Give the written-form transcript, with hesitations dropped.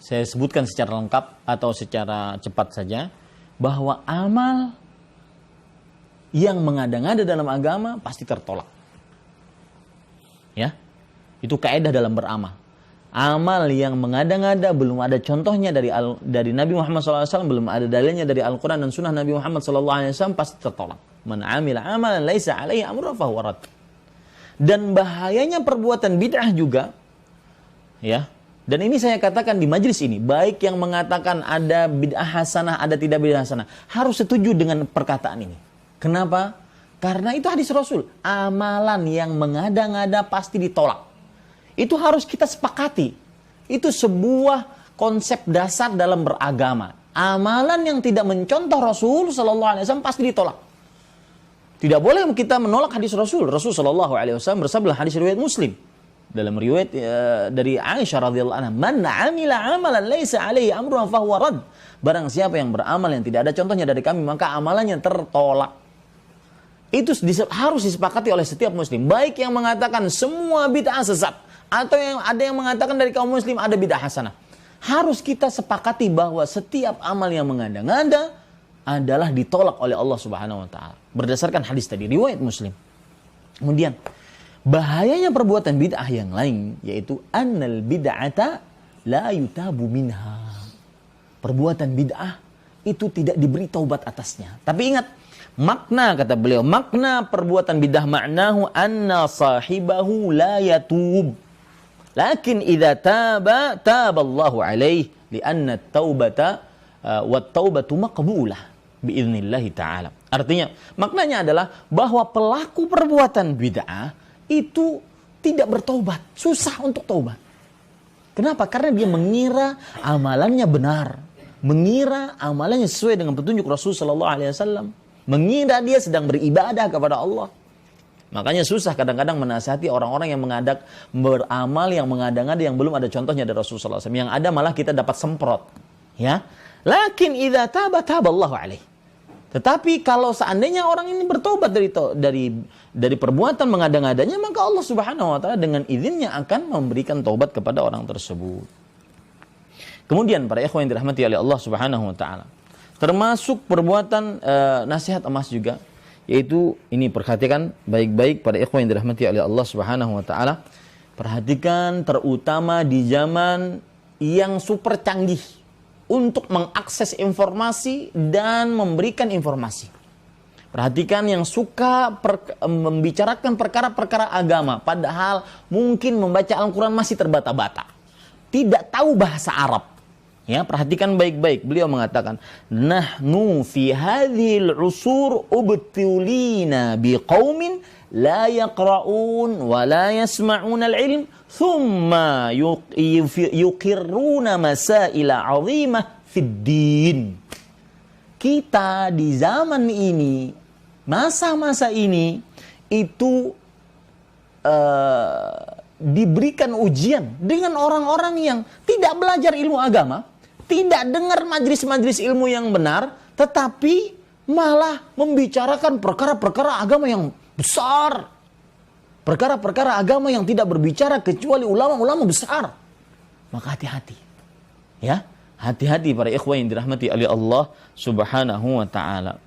saya sebutkan secara lengkap atau secara cepat saja, bahwa amal yang mengada-ngada dalam agama pasti tertolak. Ya, itu kaidah dalam beramal. Amal yang mengada-ngada, belum ada contohnya dari Nabi Muhammad SAW, belum ada dalilnya dari Al-Quran dan Sunnah Nabi Muhammad SAW, pasti tertolak. Man amila amalan laisa alaihi amrun fahuwa rad. Dan bahayanya perbuatan bid'ah juga, ya. Dan ini saya katakan di majlis ini, baik yang mengatakan ada bid'ah hasanah, ada tidak bid'ah hasanah, harus setuju dengan perkataan ini. Kenapa? Karena itu hadis Rasul. Amalan yang mengada-ngada pasti ditolak. Itu harus kita sepakati. Itu sebuah konsep dasar dalam beragama. Amalan yang tidak mencontoh Rasul SAW pasti ditolak. Tidak boleh kita menolak hadis Rasul. Rasul SAW bersabda, hadis riwayat Muslim. Dalam riwayat dari Aisyah radhiyallahu anha, "Man 'amila 'amalan laisa 'alaihi amrun fahuwa rad." Barang siapa yang beramal yang tidak ada contohnya dari kami, maka amalannya tertolak. Itu harus disepakati oleh setiap muslim, baik yang mengatakan semua bid'ah sesat atau yang ada yang mengatakan dari kaum muslim ada bid'ah hasanah. Harus kita sepakati bahwa setiap amal yang mengada-ngada adalah ditolak oleh Allah Subhanahu wa taala berdasarkan hadis tadi riwayat Muslim. Kemudian bahayanya perbuatan bid'ah yang lain, yaitu annal bid'ata la yutabu minha. Perbuatan bid'ah itu tidak diberi taubat atasnya. Tapi ingat, makna, kata beliau, makna perbuatan bid'ah maknahu anna sahibahu la yatub. Lakin idza taba, taballahu alaihi lianna at-taubata wat-taubatu maqbulah biidznillah ta'ala. Artinya, maknanya adalah bahwa pelaku perbuatan bid'ah itu tidak bertobat, susah untuk taubat. Kenapa? Karena dia mengira amalannya benar, mengira amalannya sesuai dengan petunjuk Rasul sallallahu alaihi wasallam, mengira dia sedang beribadah kepada Allah. Makanya susah kadang-kadang menasihati orang-orang yang beramal yang mengada-ngada yang belum ada contohnya dari Rasul sallallahu alaihi wasallam. Yang ada malah kita dapat semprot, ya. Lakin idza taba taballahu alaihi. Tetapi kalau seandainya orang ini bertobat dari perbuatan mengada-ngadanya, maka Allah Subhanahu wa taala dengan izinnya akan memberikan taubat kepada orang tersebut. Kemudian para ikhwan yang dirahmati oleh Allah Subhanahu wa taala, termasuk perbuatan nasihat emas juga, yaitu ini perhatikan baik-baik para ikhwan yang dirahmati oleh Allah Subhanahu wa taala. Perhatikan terutama di zaman yang super canggih untuk mengakses informasi dan memberikan informasi. Perhatikan yang suka membicarakan perkara-perkara agama, padahal mungkin membaca Al-Quran masih terbata-bata, tidak tahu bahasa Arab. Ya, perhatikan baik-baik. Beliau mengatakan, "Nahnu fi hadhil usur ubtulina biqaumin la yaqra'un wa la yasma'un al-ilm thumma yuqirruna masaila 'azimah fid din." Kita di zaman ini, masa-masa ini itu diberikan ujian dengan orang-orang yang tidak belajar ilmu agama, tidak dengar majlis-majlis ilmu yang benar, tetapi malah membicarakan perkara-perkara agama yang besar. Perkara-perkara agama yang tidak berbicara kecuali ulama-ulama besar. Maka hati-hati. Ya, hati-hati para ikhwan yang dirahmati oleh Allah Subhanahu wa taala.